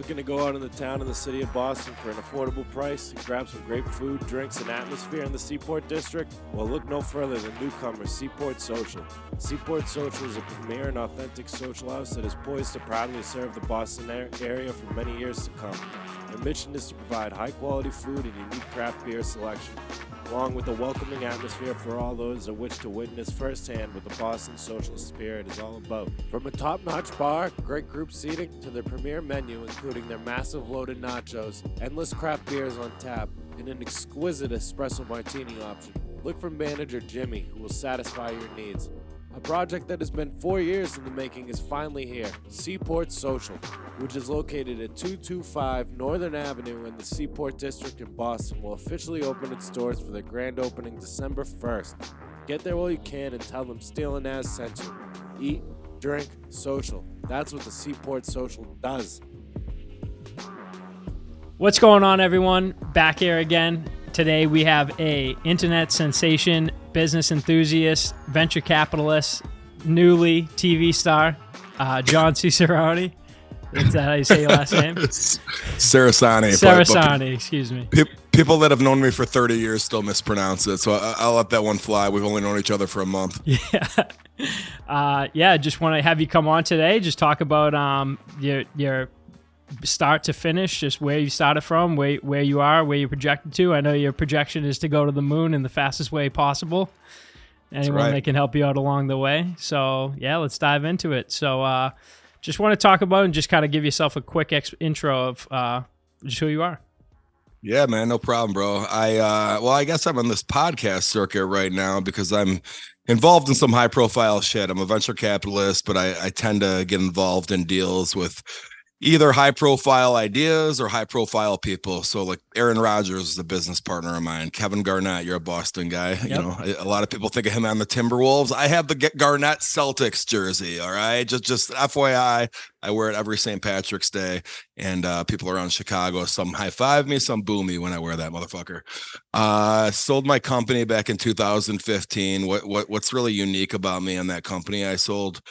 Looking to go out in the town in the city of Boston for an affordable price and grab some great food, drinks, and atmosphere in the Seaport District? Well, look no further than newcomer Seaport Social. Seaport Social is a premier and authentic social house that is poised to proudly serve the Boston area for many years to come. Their mission is to provide high-quality food and unique craft beer selection, along with a welcoming atmosphere for all those that wish to witness firsthand what the Boston social spirit is all about. From a top-notch bar, great group seating, to their premier menu including their massive loaded nachos, endless craft beers on tap, and an exquisite espresso martini option. Look for manager Jimmy, who will satisfy your needs. A project that has been 4 years in the making is finally here. Seaport Social, which is located at 225 Northern Avenue in the Seaport District in Boston, will officially open its doors for their grand opening December 1st. Get there while you can and tell them Steele and Nazz sent you. Eat, drink, social. That's what the Seaport Social does. What's going on, everyone? Back here again. Today we have a internet sensation, business enthusiast, venture capitalist, newly TV star, John Cerasani. Is that how you say your last name? Cerasani. Cerasani, excuse me. People that have known me for 30 years still mispronounce it, so I'll let that one fly. We've only known each other for a month. Yeah. Just want to have you come on today. Just talk about your start to finish, just where you started from, where you are, where you're projected to. I know your projection is to go to the moon in the fastest way possible. Anyone that can help you out along the way. So yeah, let's dive into it. So just want to talk about and just kind of give yourself a quick intro of just who you are. Yeah, man, no problem, bro. I guess I'm on this podcast circuit right now because I'm involved in some high profile shit. I'm a venture capitalist, but I tend to get involved in deals with either high profile ideas or high profile people. So like Aaron Rodgers is a business partner of mine. Kevin Garnett, you're a Boston guy. Yep. You know, a lot of people think of him on the Timberwolves. I have the Garnett Celtics jersey. All right. Just FYI, I wear it every St. Patrick's Day, and people around Chicago, some high five me, some boo me when I wear that motherfucker. Sold my company back in 2015. What's really unique about me and that company I sold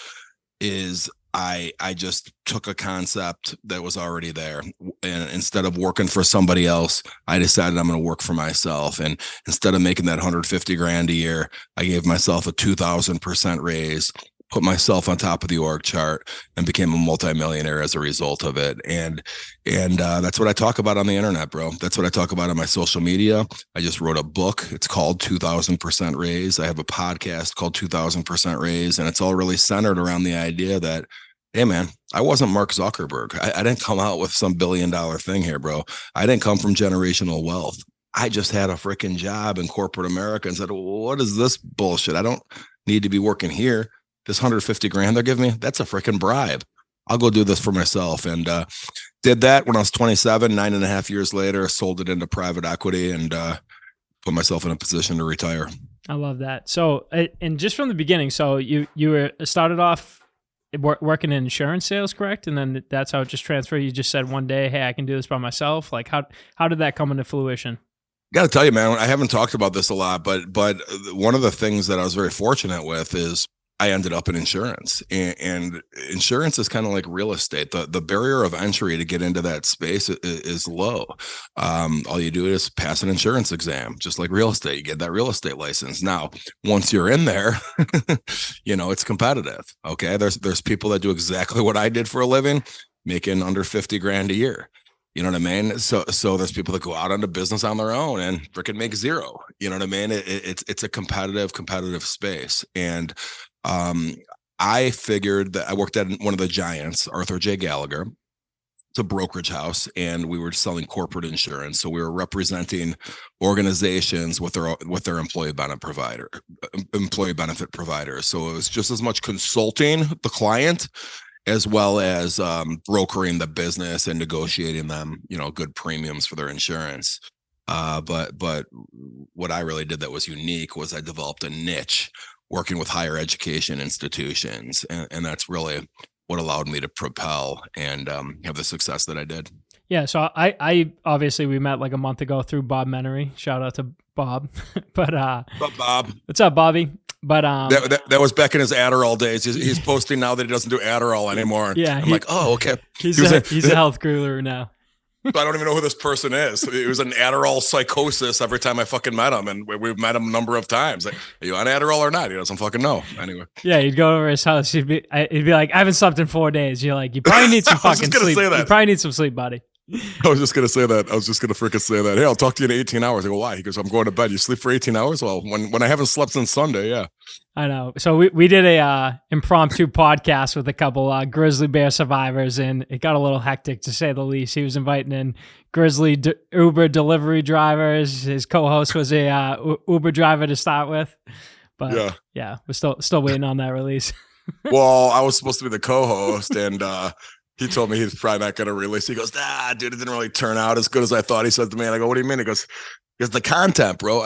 is I just took a concept that was already there, and instead of working for somebody else, I decided I'm going to work for myself. And instead of making that $150,000 a year, I gave myself a 2,000% raise, put myself on top of the org chart, and became a multimillionaire as a result of it. And that's what I talk about on the internet, bro. That's what I talk about on my social media. I just wrote a book. It's called 2,000% Raise. I have a podcast called 2,000% Raise, and it's all really centered around the idea that, hey man, I wasn't Mark Zuckerberg. I didn't come out with some $1 billion thing here, bro. I didn't come from generational wealth. I just had a freaking job in corporate America and said, what is this bullshit? I don't need to be working here. This $150,000 they're giving me, that's a freaking bribe. I'll go do this for myself. And did that when I was 27, 9.5 years later, sold it into private equity and put myself in a position to retire. I love that. So, and just from the beginning, so you were started off working in insurance sales, correct? And then that's how it just transferred. You just said one day, hey, I can do this by myself. Like how did that come into fruition? Got to tell you, man, I haven't talked about this a lot, but one of the things that I was very fortunate with is I ended up in insurance, and insurance is kind of like real estate. The barrier of entry to get into that space is low. All you do is pass an insurance exam, just like real estate. You get that real estate license. Now, once you're in there, you know, it's competitive. Okay. There's people that do exactly what I did for a living, making under $50,000 a year. You know what I mean? So there's people that go out into business on their own and freaking make zero. You know what I mean? It's a competitive space. And I figured that I worked at one of the giants, Arthur J. Gallagher. It's a brokerage house, and we were selling corporate insurance. So we were representing organizations with their employee benefit providers. So it was just as much consulting the client as well as brokering the business and negotiating them, you know, good premiums for their insurance. But what I really did that was unique was I developed a niche working with higher education institutions. And that's really what allowed me to propel and have the success that I did. Yeah. So I obviously we met like a month ago through Bob Menery. Shout out to Bob. But what's up, Bob? What's up, Bobby? But that was back in his Adderall days. He's posting now that he doesn't do Adderall anymore. Yeah, I'm like, oh, okay. He's a health guru now. I don't even know who this person is. It was an Adderall psychosis every time I fucking met him, and we've met him a number of times. Like, are you on Adderall or not? He doesn't fucking know. Anyway. Yeah, you'd go over his house. He'd be like, I haven't slept in 4 days. You're like, you probably need some fucking sleep. You probably need some sleep, buddy. I was just gonna say that. I was just gonna freaking say that. Hey, I'll talk to you in 18 hours. I go, why? He goes, I'm going to bed. You sleep for 18 hours? Well, when I haven't slept since Sunday, yeah. I know. So we did a impromptu podcast with a couple grizzly bear survivors, and it got a little hectic to say the least. He was inviting in grizzly Uber delivery drivers. His co-host was a Uber driver to start with, but yeah, we're still waiting on that release. Well, I was supposed to be the co-host, and he told me he's probably not going to release. He goes, nah, dude, it didn't really turn out as good as I thought. He said to me, and I go, what do you mean? He goes, the content, bro.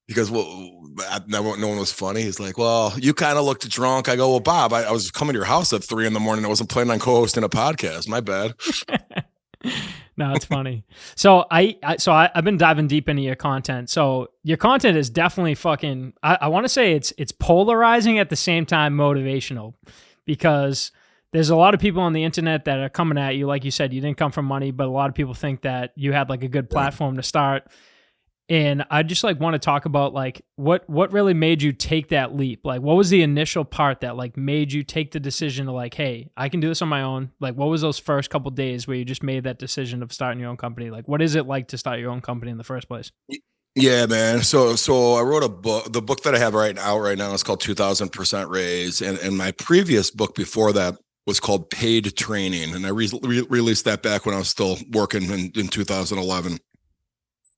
He goes, well, no one was funny. He's like, well, you kind of looked drunk. I go, well, Bob, I was coming to your house at 3 a.m. I wasn't planning on co-hosting a podcast. My bad. No, it's funny. So I've been diving deep into your content. So your content is definitely fucking, I want to say it's polarizing at the same time motivational, because there's a lot of people on the internet that are coming at you. Like you said, you didn't come from money, but a lot of people think that you had like a good platform to start. And I just like want to talk about like what really made you take that leap? Like what was the initial part that like made you take the decision to like, hey, I can do this on my own? Like what was those first couple of days where you just made that decision of starting your own company? Like what is it like to start your own company in the first place? Yeah, man. So I wrote a book. The book that I have right now is called 2000% Raise. And my previous book before that was called Paid Training. And I released that back when I was still working in 2011.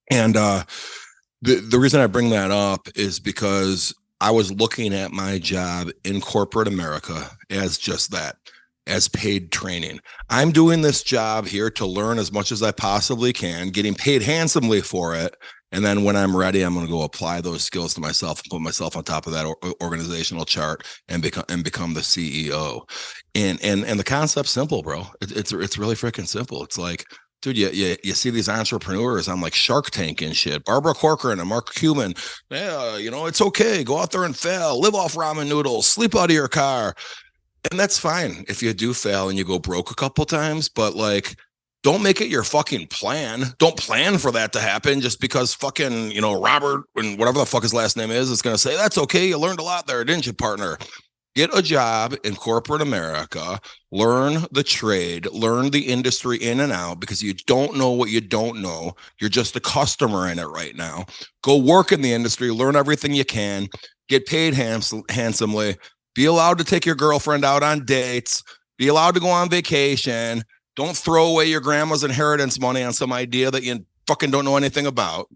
And the reason I bring that up is because I was looking at my job in corporate America as just that, as paid training. I'm doing this job here to learn as much as I possibly can, getting paid handsomely for it. And then when I'm ready, I'm going to go apply those skills to myself and put myself on top of that organizational chart and become the CEO. And the concept's simple, bro. It's really freaking simple. It's like, dude, you see these entrepreneurs on like Shark Tank and shit. Barbara Corcoran and Mark Cuban. Yeah, it's okay. Go out there and fail. Live off ramen noodles. Sleep out of your car. And that's fine if you do fail and you go broke a couple times. But like, don't make it your fucking plan. Don't plan for that to happen just because fucking, Robert and whatever the fuck his last name is going to say, that's okay. You learned a lot there, didn't you, partner? Get a job in corporate America, learn the trade, learn the industry in and out, because you don't know what you don't know. You're just a customer in it right now. Go work in the industry, learn everything you can, get paid handsomely, be allowed to take your girlfriend out on dates, be allowed to go on vacation. Don't throw away your grandma's inheritance money on some idea that you fucking don't know anything about.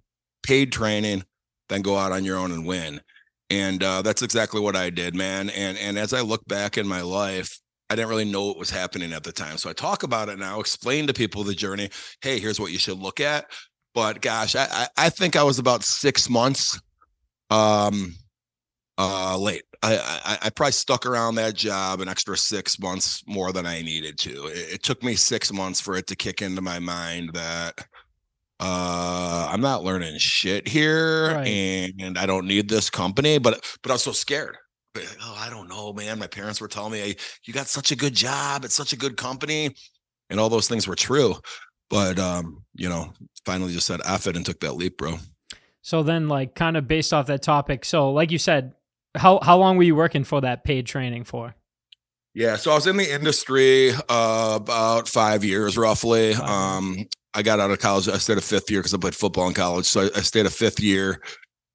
Paid training, then go out on your own and win. And that's exactly what I did, man. And as I look back in my life, I didn't really know what was happening at the time. So I talk about it now, explain to people the journey. Hey, here's what you should look at. But gosh, I think I was about 6 months late. I probably stuck around that job an extra 6 months more than I needed to. It took me 6 months for it to kick into my mind that I'm not learning shit here, right, and I don't need this company, but I was so scared. Oh, I don't know, man. My parents were telling me, hey, you got such a good job. It's such a good company. And all those things were true. But, finally just said F it and took that leap, bro. So then like kind of based off that topic. So like you said, how long were you working for that paid training for? Yeah. So I was in the industry about 5 years, roughly. I got out of college. I stayed a fifth year because I played football in college. So I stayed a fifth year.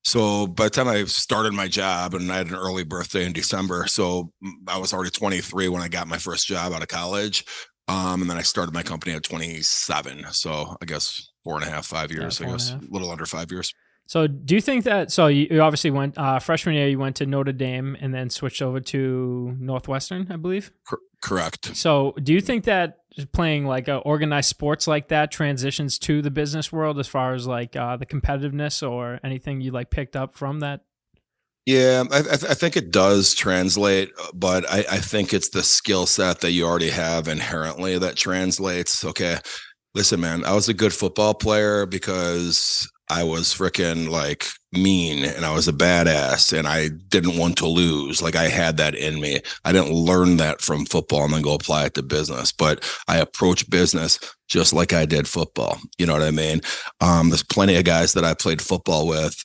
So by the time I started my job, and I had an early birthday in December, so I was already 23 when I got my first job out of college. And then I started my company at 27. So I guess 4.5, 5 years, I guess a little under 5 years. So do you think that, so you obviously went, freshman year, you went to Notre Dame and then switched over to Northwestern, I believe? Correct. So do you think that playing like organized sports like that transitions to the business world as far as like the competitiveness or anything you like picked up from that? Yeah, I think it does translate, but I think it's the skill set that you already have inherently that translates. Okay, listen, man, I was a good football player because I was freaking like mean and I was a badass and I didn't want to lose. Like I had that in me. I didn't learn that from football and then go apply it to business, but I approach business just like I did football. You know what I mean? There's plenty of guys that I played football with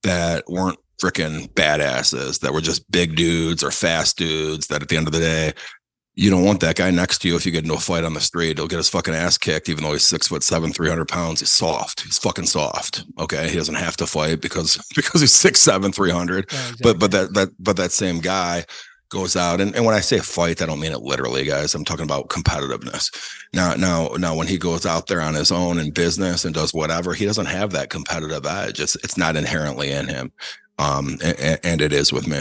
that weren't freaking badasses, that were just big dudes or fast dudes that at the end of the day, you don't want that guy next to you. If you get into a fight on the street, he'll get his fucking ass kicked, even though he's 6'7", 300 pounds. He's soft. He's fucking soft. Okay. He doesn't have to fight because he's 6'7", 300. Yeah, exactly. But that same guy goes out and when I say fight, I don't mean it literally, guys. I'm talking about competitiveness. Now when he goes out there on his own in business and does whatever, he doesn't have that competitive edge. It's not inherently in him. And it is with me.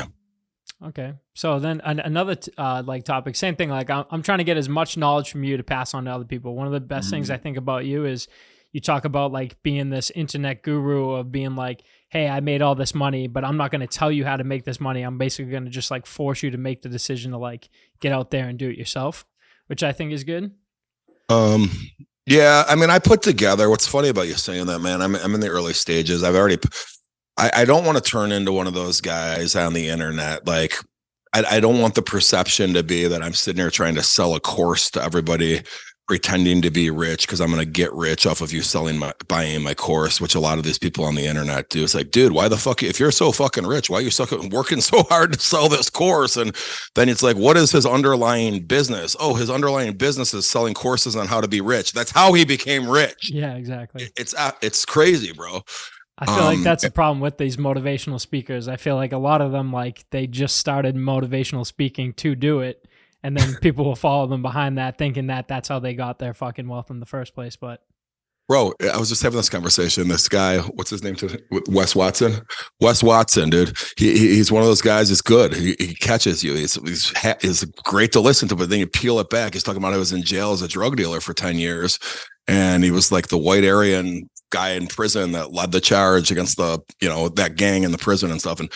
Okay. So then another like topic, same thing. Like I'm trying to get as much knowledge from you to pass on to other people. One of the best things I think about you is you talk about like being this internet guru of being like, hey, I made all this money, but I'm not going to tell you how to make this money. I'm basically going to just like force you to make the decision to like get out there and do it yourself, which I think is good. Yeah. I mean, I put together, what's funny about you saying that, man, I'm in the early stages. I don't want to turn into one of those guys on the internet. Like, I don't want the perception to be that I'm sitting here trying to sell a course to everybody, pretending to be rich because I'm going to get rich off of you buying my course, which a lot of these people on the internet do. It's like, dude, why the fuck, if you're so fucking rich, why are you working so hard to sell this course? And then it's like, what is his underlying business? Oh, his underlying business is selling courses on how to be rich. That's how he became rich. Yeah, exactly. It's crazy, bro. I feel like that's the problem with these motivational speakers. I feel like a lot of them, like they just started motivational speaking to do it. And then people will follow them behind that thinking that that's how they got their fucking wealth in the first place. But bro, I was just having this conversation. This guy, what's his name? Wes Watson. Wes Watson, dude. He's one of those guys. He's good. He catches you. He's great to listen to. But then you peel it back. He's talking about he was in jail as a drug dealer for 10 years, and he was like the white Aryan guy in prison that led the charge against that gang in the prison and stuff. And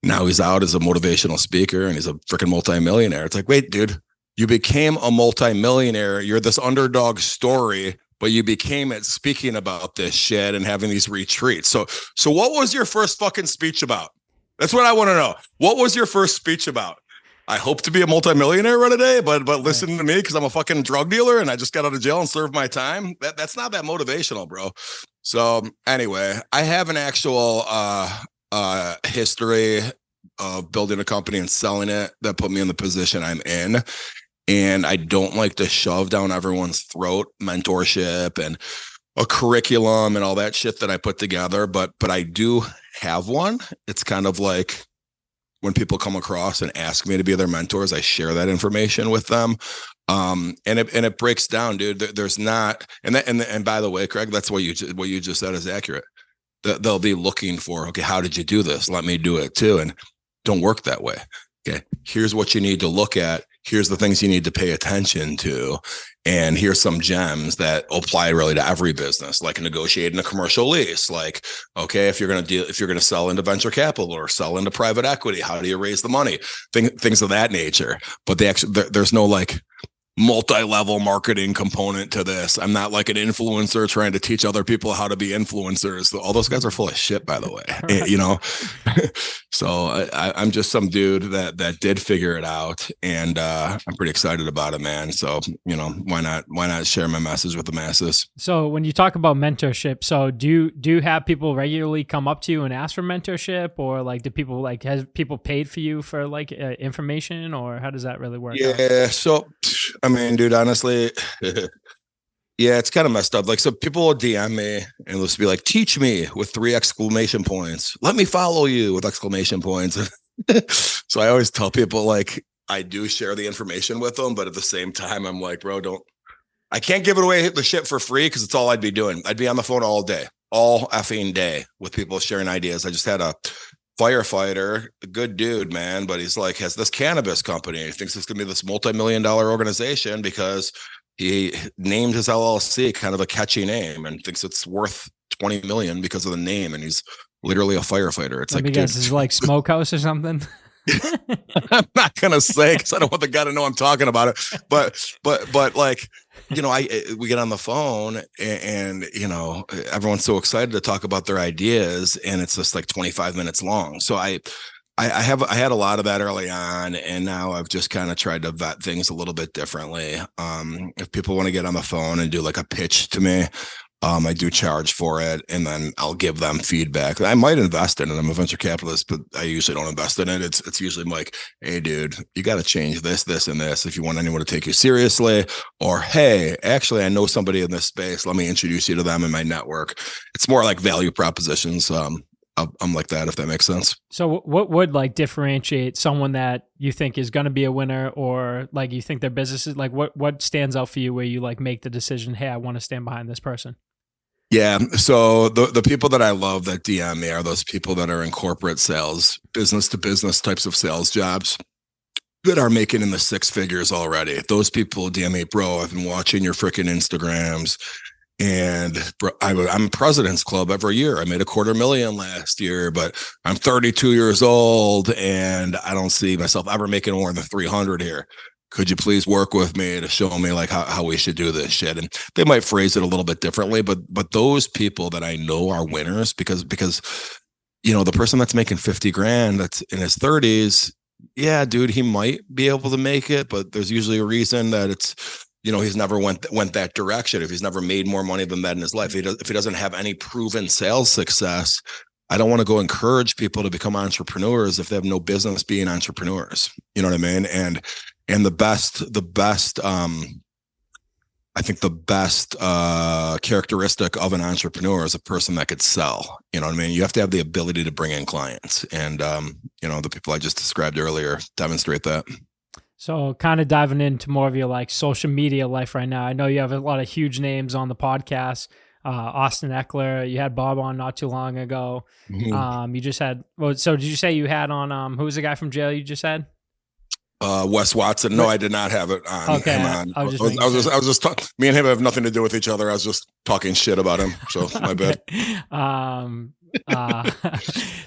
now he's out as a motivational speaker and he's a freaking multimillionaire. It's like, wait, dude, you became a multimillionaire. You're this underdog story, but you became it speaking about this shit and having these retreats. So what was your first fucking speech about? That's what I want to know. What was your first speech about? I hope to be a multimillionaire one day, but listen to me because I'm a fucking drug dealer and I just got out of jail and served my time. That's not that motivational, bro. So anyway, I have an actual history of building a company and selling it that put me in the position I'm in. And I don't like to shove down everyone's throat mentorship and a curriculum and all that shit that I put together. But I do have one. It's kind of like when people come across and ask me to be their mentors, I share that information with them. And it breaks down, dude. There's not, and by the way, Craig, that's what you just said is accurate. They'll be looking for, okay, how did you do this? Let me do it too. And don't work that way. Okay. Here's what you need to look at. Here's the things you need to pay attention to. And here's some gems that apply really to every business, like negotiating a commercial lease. Like, okay, if you're going to sell into venture capital or sell into private equity, how do you raise the money? Things of that nature. But there's no like multi-level marketing component to this. I'm not like an influencer trying to teach other people how to be influencers. All those guys are full of shit, by the way. So I'm just some dude that did figure it out, and I'm pretty excited about it, man. So why not share my message with the masses? So when you talk about mentorship, so do you have people regularly come up to you and ask for mentorship, or like do people has people paid for you for like information, or how does that really work? Yeah, so I mean, dude, honestly, yeah, it's kind of messed up. Like, so people will DM me and they'll just be like, teach me with 3 exclamation points. Let me follow you with exclamation points. So I always tell people, like, I do share the information with them, but at the same time, I'm like, bro, I can't give it away the shit for free because it's all I'd be doing. I'd be on the phone all effing day with people sharing ideas. I just had a firefighter, a good dude, man, but he's like, has this cannabis company. He thinks it's gonna be this multi-million-dollar organization because he named his LLC kind of a catchy name and thinks it's worth 20 million because of the name. And he's literally a firefighter. It's Let me guess, it's like Smokehouse or something. I'm not gonna say because I don't want the guy to know I'm talking about it. But like, we get on the phone and everyone's so excited to talk about their ideas, and it's just like 25 minutes long. So I had a lot of that early on, and now I've just kind of tried to vet things a little bit differently. If people want to get on the phone and do like a pitch to me, I do charge for it, and then I'll give them feedback. I might invest in it. I'm a venture capitalist, but I usually don't invest in it. It's usually like, hey, dude, you got to change this, and this if you want anyone to take you seriously. Or, hey, actually, I know somebody in this space. Let me introduce you to them in my network. It's more like value propositions. I'm like that, if that makes sense. So what would like differentiate someone that you think is going to be a winner, or like you think their business is like, what stands out for you where you like make the decision, hey, I want to stand behind this person? Yeah. So the people that I love that DM me are those people that are in corporate sales, business to business types of sales jobs that are making in the six figures already. Those people DM me, bro, I've been watching your freaking Instagrams, and bro, I'm President's Club every year. I made $250,000 last year, but I'm 32 years old and I don't see myself ever making more than 300 here. Could you please work with me to show me like how we should do this shit? And they might phrase it a little bit differently, but those people that I know are winners because the person that's making 50 grand that's in his 30s, yeah, dude, he might be able to make it, but there's usually a reason that it's, he's never went that direction. If he's never made more money than that in his life, if he doesn't have any proven sales success, I don't want to go encourage people to become entrepreneurs if they have no business being entrepreneurs. You know what I mean? And the best, I think the best characteristic of an entrepreneur is a person that could sell. You know what I mean? You have to have the ability to bring in clients. And, the people I just described earlier demonstrate that. So kind of diving into more of your like social media life right now. I know you have a lot of huge names on the podcast. Austin Eckler, you had Bob on not too long ago. Mm-hmm. You just had, so did you say you had on, who was the guy from jail you just had? Wes Watson. No, I did not have it on. Okay. Him on. I was just talking. Me and him have nothing to do with each other. I was just talking shit about him. So my bad.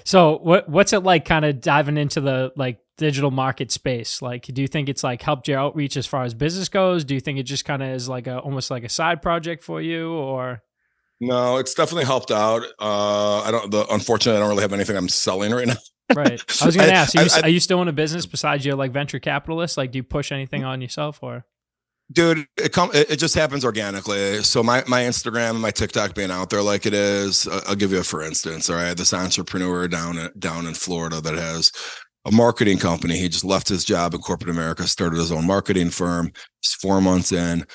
So what's it like kind of diving into the like digital market space? Like, do you think it's like helped your outreach as far as business goes? Do you think it just kind of is like almost like a side project for you, or? No, it's definitely helped out. Unfortunately, I don't really have anything I'm selling right now. Right. I was going to ask, are you still in a business besides your like venture capitalist? Like, do you push anything on yourself or? Dude, it just happens organically. So my Instagram and my TikTok being out there like it is, I'll give you a for instance. All right. This entrepreneur down in Florida that has a marketing company. He just left his job in corporate America, started his own marketing firm. He's 4 months in.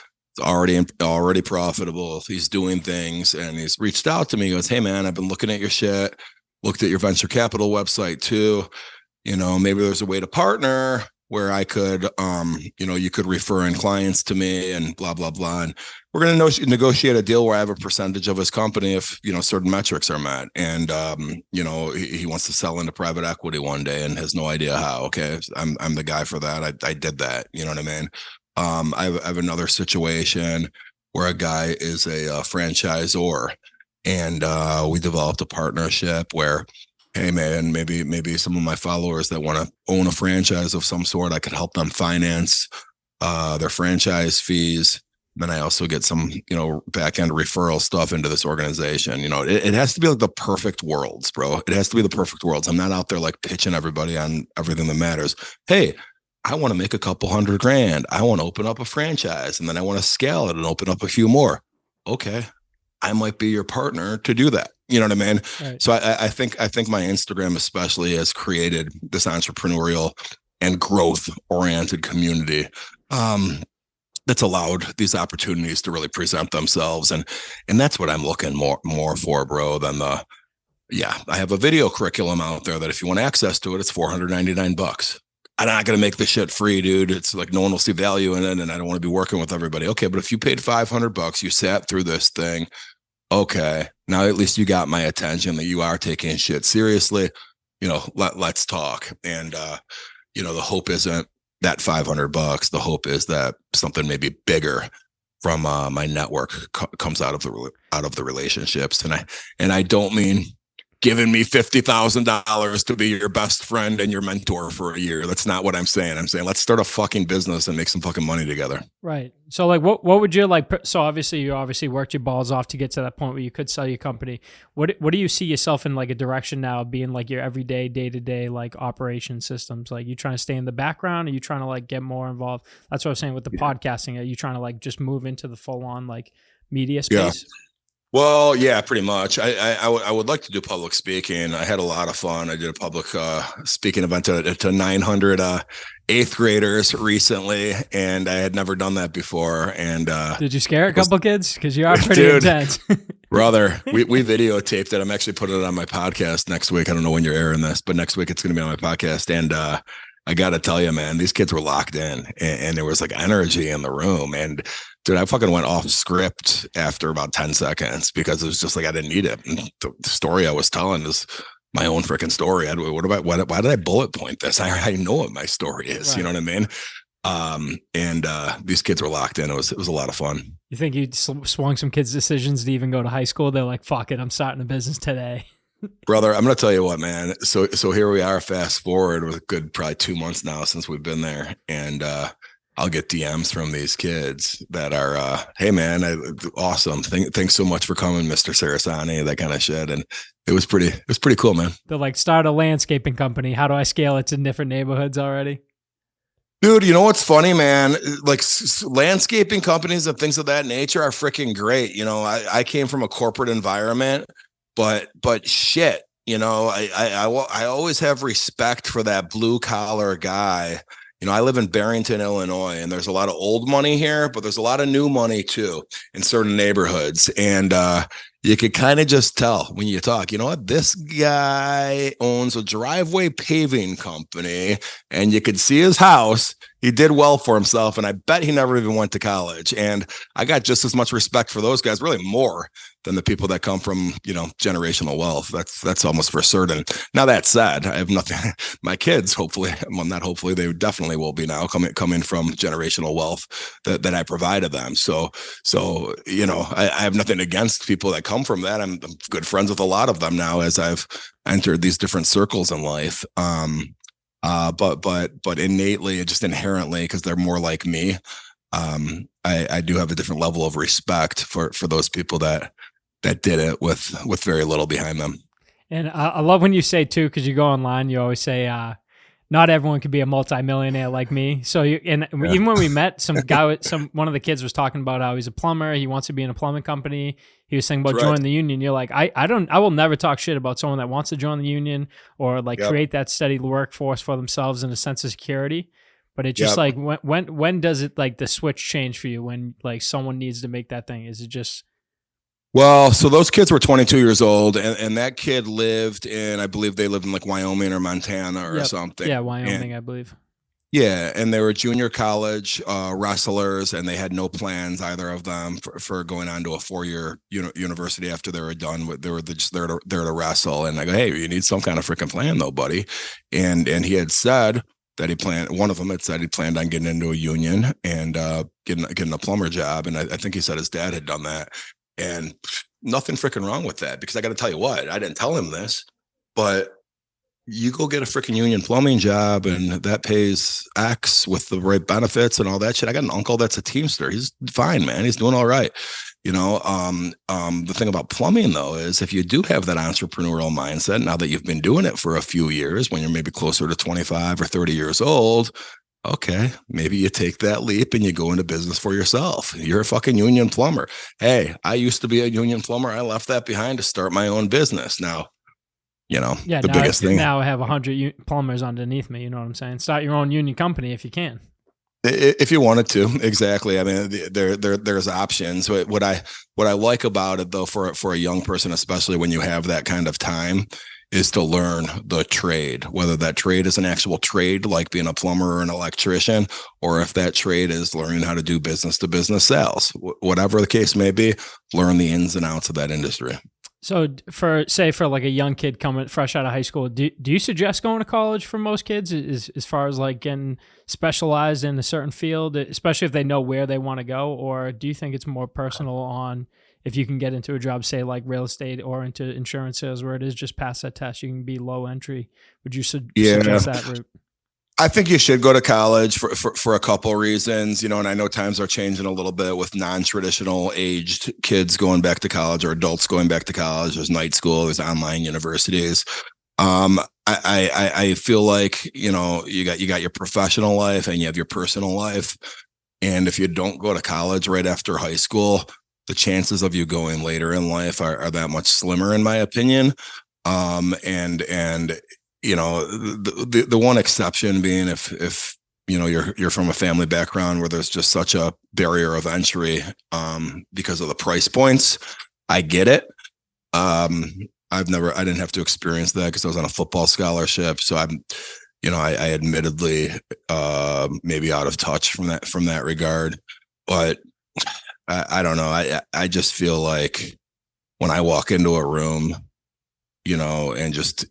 Already profitable. He's doing things, and he's reached out to me. He goes, hey man, I've been looking at your shit, looked at your venture capital website too. Maybe there's a way to partner where I could, you could refer in clients to me and blah, blah, blah. And we're going to negotiate a deal where I have a percentage of his company if, certain metrics are met. And, he wants to sell into private equity one day and has no idea how. Okay. I'm the guy for that. I did that. You know what I mean? I have another situation where a guy is a franchisor, and we developed a partnership where, hey man, maybe some of my followers that want to own a franchise of some sort, I could help them finance their franchise fees. Then I also get some, back end referral stuff into this organization. It has to be like the perfect worlds, bro. It has to be the perfect worlds. I'm not out there like pitching everybody on everything that matters. Hey, I want to make a couple $100,000. I want to open up a franchise, and then I want to scale it and open up a few more. Okay. I might be your partner to do that. You know what I mean? Right. So I think my Instagram especially has created this entrepreneurial and growth oriented community that's allowed these opportunities to really present themselves. And that's what I'm looking more for, bro, than I have a video curriculum out there that if you want access to it, it's $499. I'm not going to make this shit free, dude. It's like no one will see value in it, and I don't want to be working with everybody. Okay, but if you paid $500, you sat through this thing. Okay, now at least you got my attention that you are taking shit seriously. Let's talk. And the hope isn't that $500. The hope is that something maybe bigger from my network comes out of the relationships. And I don't mean giving me $50,000 to be your best friend and your mentor for a year. That's not what I'm saying. I'm saying let's start a fucking business and make some fucking money together. Right. So like, what would you like? So obviously you worked your balls off to get to that point where you could sell your company. What do you see yourself in like a direction now of being like your everyday, day to day like operation systems? Like you trying to stay in the background? Are you trying to like get more involved? That's what I was saying with the podcasting. Are you trying to like just move into the full on like media space? Yeah. Well, yeah, pretty much. I would like to do public speaking. I had a lot of fun. I did a public speaking event to 900 eighth graders recently, and I had never done that before. And did you scare a couple kids? Because you are pretty intense. Brother, we videotaped it. I'm actually putting it on my podcast next week. I don't know when you're airing this, but next week it's going to be on my podcast. And I got to tell you, man, these kids were locked in, and there was like energy in the room. And dude, I fucking went off script after about 10 seconds because it was just like I didn't need it. And the story I was telling is my own freaking story. Why did I bullet point this? I know what my story is. Right. You know what I mean? And these kids were locked in. It was a lot of fun. You think you swung some kids' decisions to even go to high school? They're like, fuck it, I'm starting a business today. Brother, I'm going to tell you what, man. So here we are, fast forward with a good probably 2 months now since we've been there. And I'll get DMs from these kids that are, hey man, awesome. Thanks so much for coming, Mr. Cerasani, that kind of shit. And it was pretty cool, man. They're like, start a landscaping company. How do I scale it to different neighborhoods already? Dude, you know what's funny, man? Like landscaping companies and things of that nature are freaking great. You know, I came from a corporate environment. But shit, you know, I always have respect for that blue collar guy. You know, I live in Barrington, Illinois, and there's a lot of old money here, but there's a lot of new money too in certain neighborhoods. And you could kind of just tell when you talk, you know what, this guy owns a driveway paving company, and you could see his house. He did well for himself, and I bet he never even went to college. And I got just as much respect for those guys, really more than the people that come from, you know, generational wealth. That's almost for certain. Now, that said, I have nothing. My kids, hopefully, well, not hopefully, they definitely will be now coming from generational wealth that I provided them. So you know, I have nothing against people that come from that. I'm good friends with a lot of them now as I've entered these different circles in life. But innately, just inherently, because they're more like me, I do have a different level of respect for those people that did it with very little behind them. And I love when you say too, because you go online, you always say, not everyone can be a multimillionaire like me. So even when we met, one of the kids was talking about how he's a plumber. He wants to be in a plumbing company. He was saying about joining the union. You're like, I will never talk shit about someone that wants to join the union or like create that steady workforce for themselves and a sense of security. But it's just like, when does it like the switch change for you when like someone needs to make that thing? Is it just... Well, so those kids were 22 years old, and that kid lived in, I believe they lived in like Wyoming or Montana or something. Yeah, Wyoming, I believe. Yeah, and they were junior college wrestlers, and they had no plans, either of them, for going on to a 4-year university after they were done. They were just there to wrestle. And I go, hey, you need some kind of freaking plan, though, buddy. And he had said that one of them had said he planned on getting into a union and getting a plumber job. And I think he said his dad had done that. And nothing freaking wrong with that, because I got to tell you what, I didn't tell him this, but you go get a freaking union plumbing job and that pays X with the right benefits and all that shit. I got an uncle that's a Teamster. He's fine, man. He's doing all right. You know, the thing about plumbing, though, is if you do have that entrepreneurial mindset, now that you've been doing it for a few years, when you're maybe closer to 25 or 30 years old, okay, maybe you take that leap and you go into business for yourself. You're a fucking union plumber. Hey, I used to be a union plumber. I left that behind to start my own business. Now, you know, the biggest thing. Now I have 100 plumbers underneath me. You know what I'm saying? Start your own union company if you can. If you wanted to, exactly. I mean, there's options. What I like about it, though, for a young person, especially when you have that kind of time, is to learn the trade, whether that trade is an actual trade, like being a plumber or an electrician, or if that trade is learning how to do business to business sales, whatever the case may be, learn the ins and outs of that industry. So for like a young kid coming fresh out of high school, do you suggest going to college for most kids as far as like getting specialized in a certain field, especially if they know where they want to go? Or do you think it's more personal on if you can get into a job, say like real estate or into insurance sales where it is just pass that test, you can be low entry? Would you suggest that route? I think you should go to college for a couple of reasons, and I know times are changing a little bit with non-traditional aged kids going back to college or adults going back to college. There's night school, there's online universities. I feel like, you got your professional life and you have your personal life. And if you don't go to college right after high school, the chances of you going later in life are that much slimmer, in my opinion. The one exception being if you're from a family background where there's just such a barrier of entry because of the price points. I get it. I didn't have to experience that because I was on a football scholarship. So I admittedly maybe out of touch from that regard, but I don't know. I just feel like when I walk into a room, and just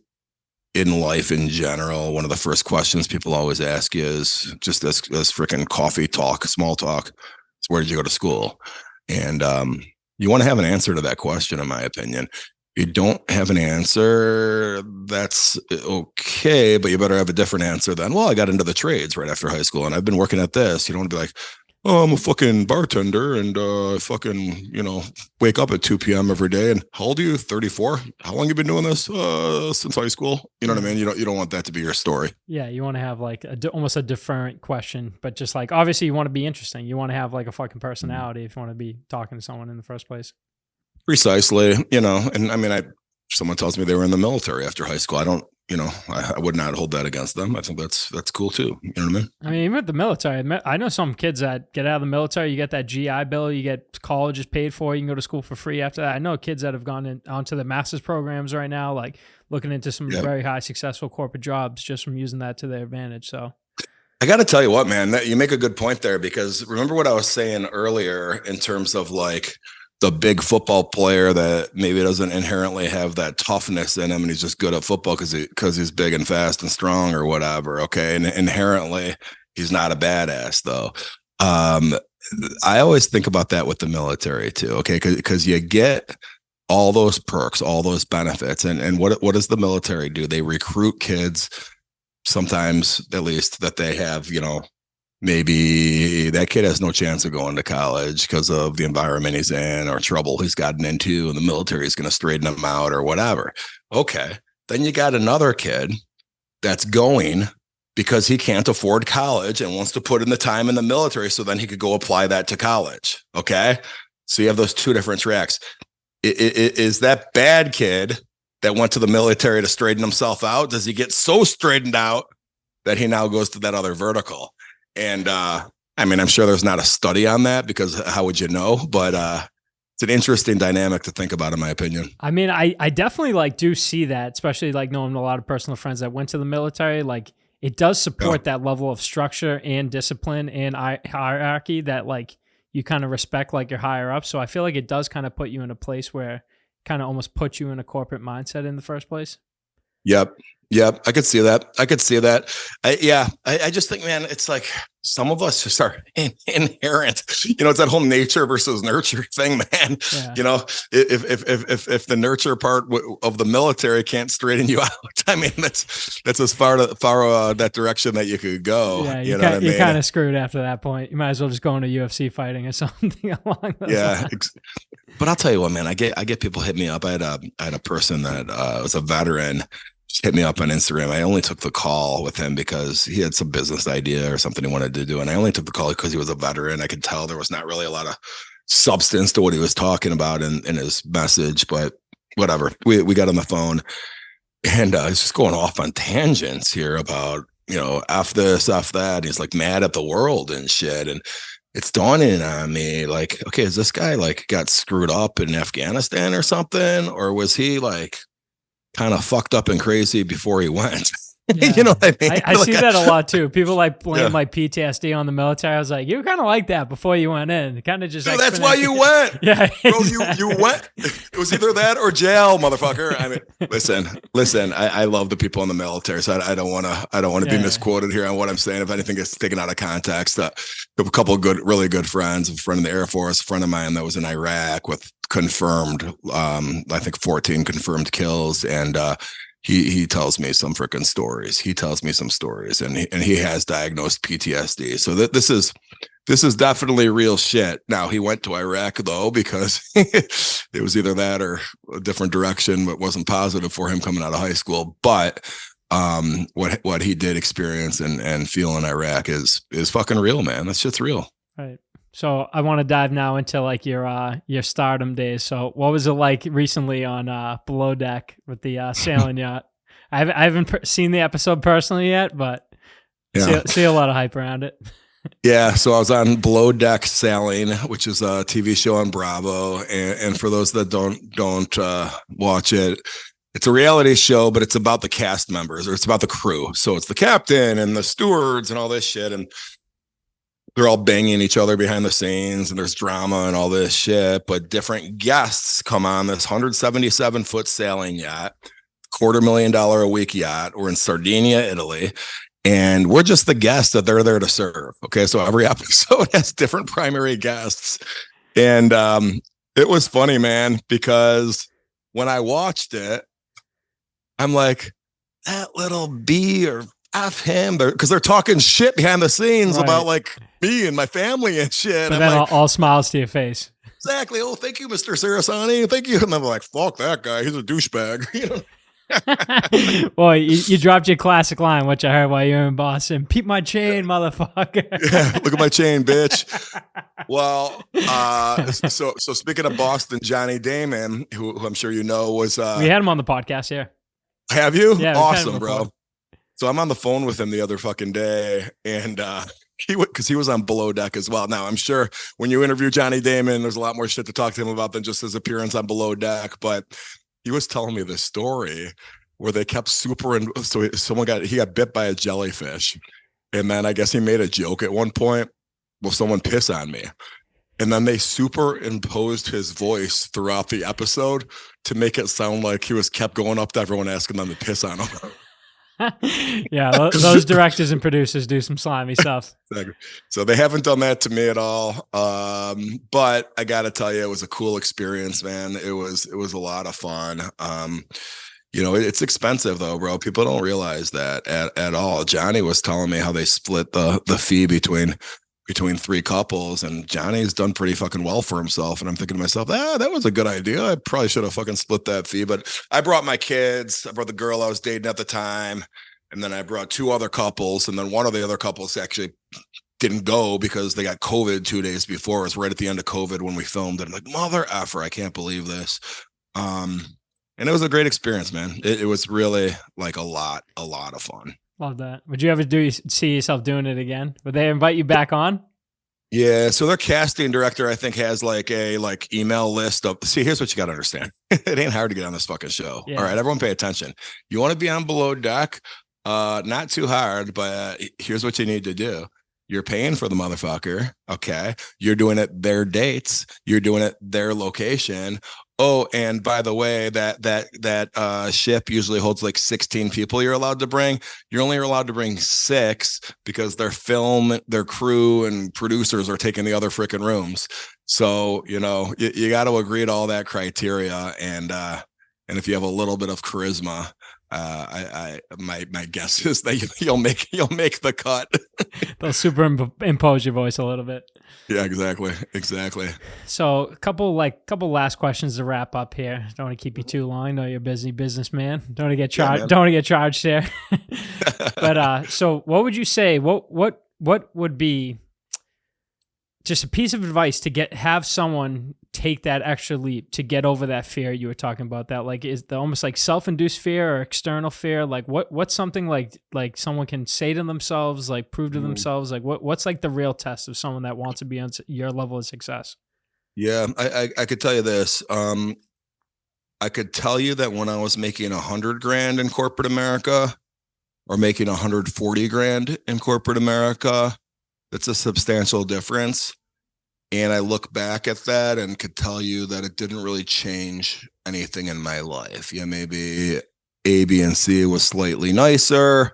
in life in general, one of the first questions people always ask you is just this freaking coffee talk, small talk. It's, where did you go to school? And you want to have an answer to that question, in my opinion. If you don't have an answer, that's okay, but you better have a different answer than, well, I got into the trades right after high school and I've been working at this. You don't want to be like, oh, I'm a fucking bartender and wake up at 2 p.m. every day. And how old are you? 34? How long you been doing this? Since high school. You know what I mean? You don't want that to be your story. Yeah, you want to have like almost a different question, but just like, obviously you want to be interesting. You want to have like a fucking personality if you want to be talking to someone in the first place. Precisely, and I mean, someone tells me they were in the military after high school. I don't, I would not hold that against them. I think that's cool too. You know what I mean? I mean, even with the military, I know some kids that get out of the military, you get that GI Bill, you get college is paid for, you can go to school for free after that. I know kids that have gone onto the master's programs right now, like looking into some very high successful corporate jobs just from using that to their advantage. So I got to tell you what, man, you make a good point there, because remember what I was saying earlier in terms of like the big football player that maybe doesn't inherently have that toughness in him and he's just good at football because he's big and fast and strong or whatever. Okay. And inherently he's not a badass though. I always think about that with the military too. Okay. Cause you get all those perks, all those benefits. And what does the military do? They recruit kids, sometimes at least, that they have, maybe that kid has no chance of going to college because of the environment he's in or trouble he's gotten into, and the military is going to straighten him out or whatever. Okay. Then you got another kid that's going because he can't afford college and wants to put in the time in the military so then he could go apply that to college. Okay. So you have those two different tracks. Is that bad kid that went to the military to straighten himself out? Does he get so straightened out that he now goes to that other vertical? And I mean, I'm sure there's not a study on that because how would you know? But it's an interesting dynamic to think about, in my opinion. I mean, I definitely do see that, especially knowing a lot of personal friends that went to the military. Like, it does support that level of structure and discipline and hierarchy that you kind of respect your higher up. So I feel like it does kind of put you in a place where kind of almost puts you in a corporate mindset in the first place. Yep. I could see that. I just think, man, it's like some of us just are inherent. It's that whole nature versus nurture thing, man. Yeah. If the nurture part of the military can't straighten you out, I mean, that's as far that direction that you could go. Yeah, you're kind of screwed after that point. You might as well just go into UFC fighting or something along those lines. But I'll tell you what, man, I get people hit me up. I had a person that was a veteran. Hit me up on Instagram. I only took the call with him because he had some business idea or something he wanted to do. And I only took the call because he was a veteran. I could tell there was not really a lot of substance to what he was talking about in his message, but whatever. We got on the phone and he's just going off on tangents here about, F this, F that. He's mad at the world and shit. And it's dawning on me okay, is this guy got screwed up in Afghanistan or something? Or was he kind of fucked up and crazy before he went? Yeah. You know what I mean? I see that a lot too. People like blame Yeah. like PTSD on the military. I was like, you were kind of like that before you went in. Kind of just Dude, that's why you went. Yeah, Bro, exactly. you went. It was either that or jail, motherfucker. I mean, listen. I love the people in the military, so I don't want to be misquoted here on what I'm saying. If anything gets taken out of context, I have a couple of really good friends. A friend in the Air Force, a friend of mine that was in Iraq with confirmed, I think 14 confirmed kills, and he tells me some freaking stories. He tells me some stories, and he has diagnosed PTSD. So this is definitely real shit. Now, he went to Iraq though because it was either that or a different direction, but wasn't positive for him coming out of high school. But what he did experience and feel in Iraq is fucking real, man. That shit's real. Right. So I want to dive now into like your stardom days. So what was it like recently on Below Deck with the sailing yacht? I haven't seen the episode personally yet, but see a lot of hype around it. Yeah, so I was on Below Deck Sailing, which is a TV show on Bravo, and for those that don't watch it, it's a reality show, but it's about the cast members, or it's about the crew. So it's the captain and the stewards and all this shit, and they're all banging each other behind the scenes, and there's drama and all this shit. But different guests come on this 177-foot sailing yacht, $250,000 a week yacht. We're in Sardinia, Italy. And we're just the guests that they're there to serve. Okay. So every episode has different primary guests. And it was funny, man, because when I watched it, I'm like, that little B or F him, because they're talking shit behind the scenes about like me and my family and shit. But then like, all smiles to your face. Exactly. Oh, thank you, Mr. Cerasani. Thank you. And I'm like, fuck that guy. He's a douchebag. You know? Boy, you dropped your classic line, which I heard while you were in Boston. Peep my chain, motherfucker. Yeah, look at my chain, bitch. Well, so speaking of Boston, Johnny Damon, who I'm sure you know, was we had him on the podcast here. Have you? Yeah, awesome, bro. So I'm on the phone with him the other fucking day, and he was on Below Deck as well. Now I'm sure when you interview Johnny Damon, there's a lot more shit to talk to him about than just his appearance on Below Deck, but he was telling me this story where they kept so he got bit by a jellyfish, and then I guess he made a joke at one point, will someone piss on me? And then they superimposed his voice throughout the episode to make it sound like he was kept going up to everyone asking them to piss on him. Yeah, those directors and producers do some slimy stuff. Exactly. So they haven't done that to me at all. But I got to tell you, it was a cool experience, man. It was a lot of fun. You know, it's expensive though, bro. People don't realize that at all. Johnny was telling me how they split the fee between three couples, and Johnny's done pretty fucking well for himself. And I'm thinking to myself, that was a good idea. I probably should have fucking split that fee, but I brought my kids. I brought the girl I was dating at the time. And then I brought two other couples. And then one of the other couples actually didn't go because they got COVID 2 days before. It was right at the end of COVID when we filmed it. I'm like, mother effer, I can't believe this. And it was a great experience, man. It was really like a lot of fun. Love that. Would you ever see yourself doing it again? Would they invite you back on? Yeah, so their casting director, I think, has like a email list of. See, here's what you got to understand. It ain't hard to get on this fucking show. Yeah. All right, everyone, pay attention. You want to be on Below Deck? Not too hard, but here's what you need to do. You're paying for the motherfucker. Okay, you're doing it their dates. You're doing it their location. Oh, and by the way, that ship usually holds like 16 people you're allowed to bring. You're only allowed to bring 6 because their film, their crew, and producers are taking the other freaking rooms. So, you know, you got to agree to all that criteria. And if you have a little bit of charisma, my guess is that you'll make the cut. They'll superimpose your voice a little bit. Yeah, exactly. So a couple last questions to wrap up here. Don't want to keep you too long. I know you're a busy businessman. Don't want to get charged. Don't want to get charged there. But so what would you say? What would be just a piece of advice to have someone take that extra leap to get over that fear you were talking about? That like is the almost like self-induced fear or external fear? Like what's something like someone can say to themselves, like prove to themselves, like what's like the real test of someone that wants to be on your level of success? Yeah, I could tell you this. I could tell you that when I was making $100,000 in corporate America, or making 140 grand in corporate America. That's a substantial difference. And I look back at that and could tell you that it didn't really change anything in my life. Yeah, maybe A, B, and C was slightly nicer,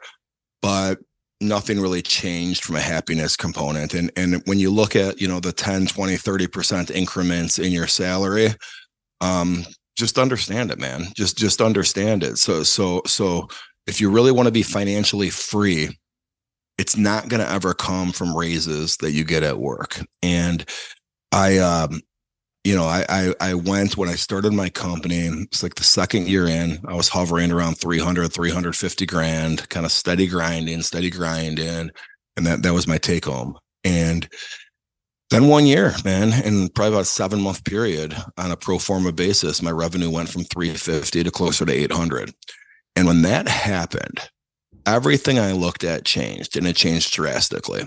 but nothing really changed from a happiness component. And when you look at, the 10, 20, 30% increments in your salary, just understand it, man. Just understand it. So if you really want to be financially free, it's not going to ever come from raises that you get at work. And I went, when I started my company, it's like the second year in, I was hovering around 350 grand, kind of steady grinding. And that was my take home. And then 1 year, man, in probably about a 7-month period on a pro forma basis, my revenue went from 350 to closer to 800. And when that happened, everything I looked at changed, and it changed drastically.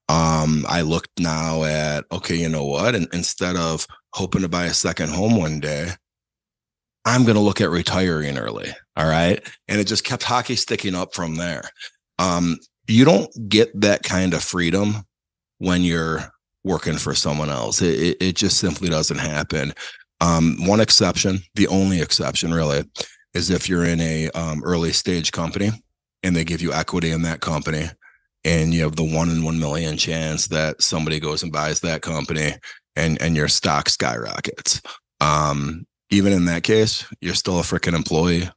I looked now at, okay, you know what? And instead of hoping to buy a second home one day, I'm going to look at retiring early. All right. And it just kept hockey sticking up from there. You don't get that kind of freedom when you're working for someone else. It just simply doesn't happen. One exception, the only exception really, is if you're in a early stage company and they give you equity in that company, and you have the 1 in 1 million chance that somebody goes and buys that company and your stock skyrockets. Even in that case, you're still a freaking employee.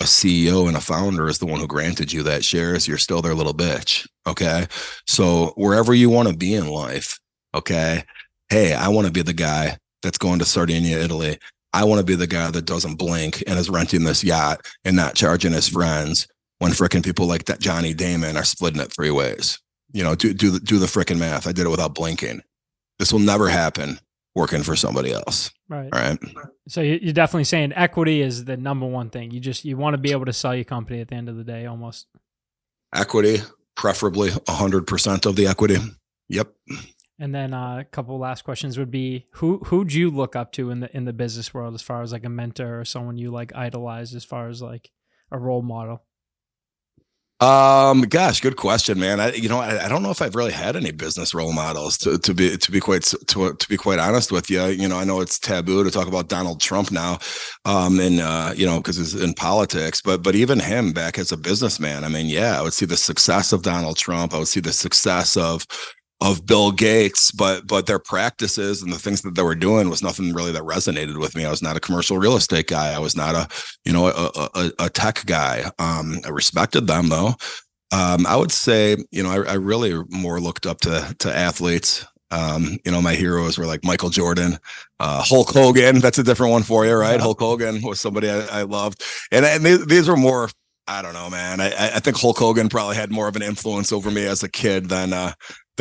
A CEO and a founder is the one who granted you that shares. You're still their little bitch. Okay. So wherever you want to be in life, okay, hey, I want to be the guy that's going to Sardinia, Italy. I want to be the guy that doesn't blink and is renting this yacht and not charging his friends when fricking people like that Johnny Damon are splitting it 3 ways. Do the fricking math. I did it without blinking. This will never happen working for somebody else. Right. All right. So you're definitely saying equity is the number one thing. You want to be able to sell your company at the end of the day, almost. Equity, preferably 100% of the equity. Yep. And then a couple last questions would be, who'd you look up to in the business world as far as like a mentor or someone you like idolize as far as like a role model? Gosh, good question, man. I don't know if I've really had any business role models to be quite honest with you. I know it's taboo to talk about Donald Trump now, because he's in politics, but even him back as a businessman, I mean, yeah, I would see the success of Donald Trump. I would see the success of Bill Gates, but their practices and the things that they were doing was nothing really that resonated with me. I was not a commercial real estate guy. I was not a tech guy. I respected them though. I would say, I really more looked up to athletes. My heroes were like Michael Jordan, Hulk Hogan. That's a different one for you, right? Yeah. Hulk Hogan was somebody I loved. And these were more, I don't know, man. I think Hulk Hogan probably had more of an influence over me as a kid than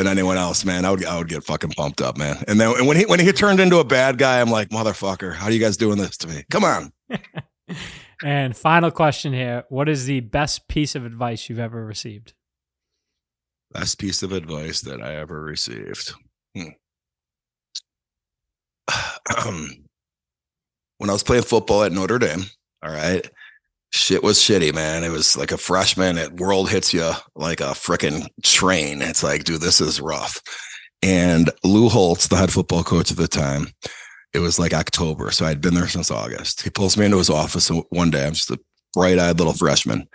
anyone else, man. I would get fucking pumped up, man. And then when he turned into a bad guy, I'm like, motherfucker, how are you guys doing this to me? Come on. And final question here. What is the best piece of advice you've ever received? Best piece of advice that I ever received. When I was playing football at Notre Dame, all right, shit was shitty, man. It was like a freshman. World hits you like a freaking train. It's like, dude, this is rough. And Lou Holtz, the head football coach at the time, it was like October. So I'd been there since August. He pulls me into his office one day. I'm just a bright-eyed little freshman.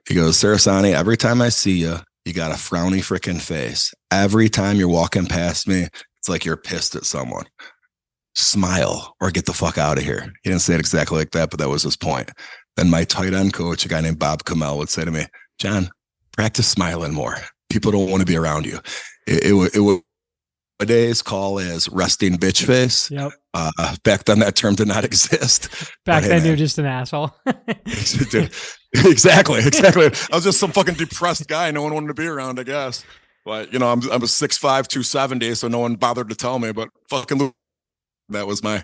He goes, Cerasani, every time I see you, you got a frowny freaking face. Every time you're walking past me, it's like you're pissed at someone. Smile or get the fuck out of here. He didn't say it exactly like that, but that was his point. Then my tight end coach, a guy named Bob Kamel, would say to me, John, practice smiling more. People don't want to be around you. It was nowadays call as resting bitch face. Yep. Back then that term did not exist. Back then you're just an asshole. Exactly. I was just some fucking depressed guy no one wanted to be around, I guess. But I'm a 6'5", 270, so no one bothered to tell me, but fucking that was my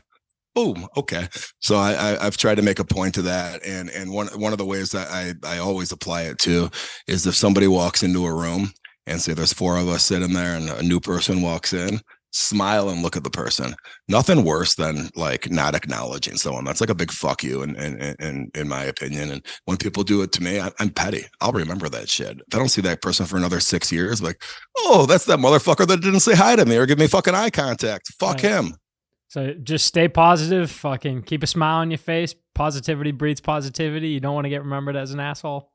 boom. Okay. So I've tried to make a point to that. And one of the ways that I always apply it to is if somebody walks into a room and say there's 4 of us sitting there and a new person walks in, smile and look at the person. Nothing worse than like not acknowledging someone. That's like a big fuck you in my opinion. And when people do it to me, I'm petty. I'll remember that shit. If I don't see that person for another 6 years, like, oh, that's that motherfucker that didn't say hi to me or give me fucking eye contact. Fuck him. So just stay positive, fucking keep a smile on your face. Positivity breeds positivity. You don't want to get remembered as an asshole.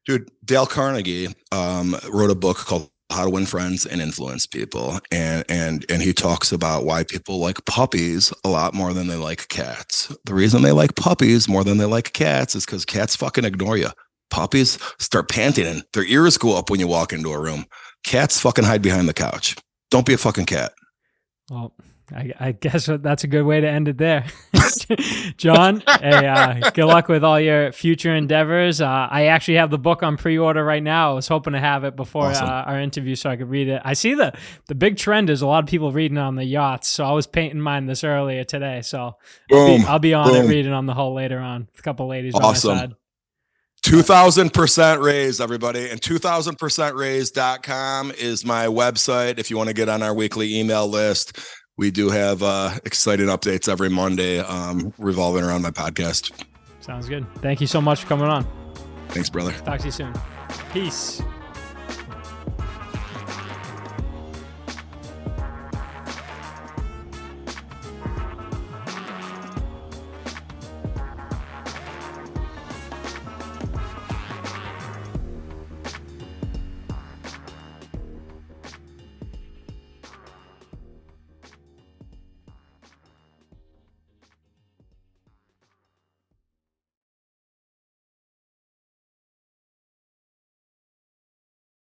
Dude, Dale Carnegie wrote a book called How to Win Friends and Influence People. And he talks about why people like puppies a lot more than they like cats. The reason they like puppies more than they like cats is because cats fucking ignore you. Puppies start panting and their ears go up when you walk into a room. Cats fucking hide behind the couch. Don't be a fucking cat. Well, I guess that's a good way to end it there. John, hey, good luck with all your future endeavors. I actually have the book on pre-order right now. I was hoping to have it before our interview so I could read it. I see the big trend is a lot of people reading on the yachts, so I was painting mine this earlier today. So I'll be on it reading on the hull later on. A couple ladies on my side. 2,000% raise, everybody. And 2000%raise.com is my website if you want to get on our weekly email list. We do have exciting updates every Monday revolving around my podcast. Sounds good. Thank you so much for coming on. Thanks, brother. Talk to you soon. Peace.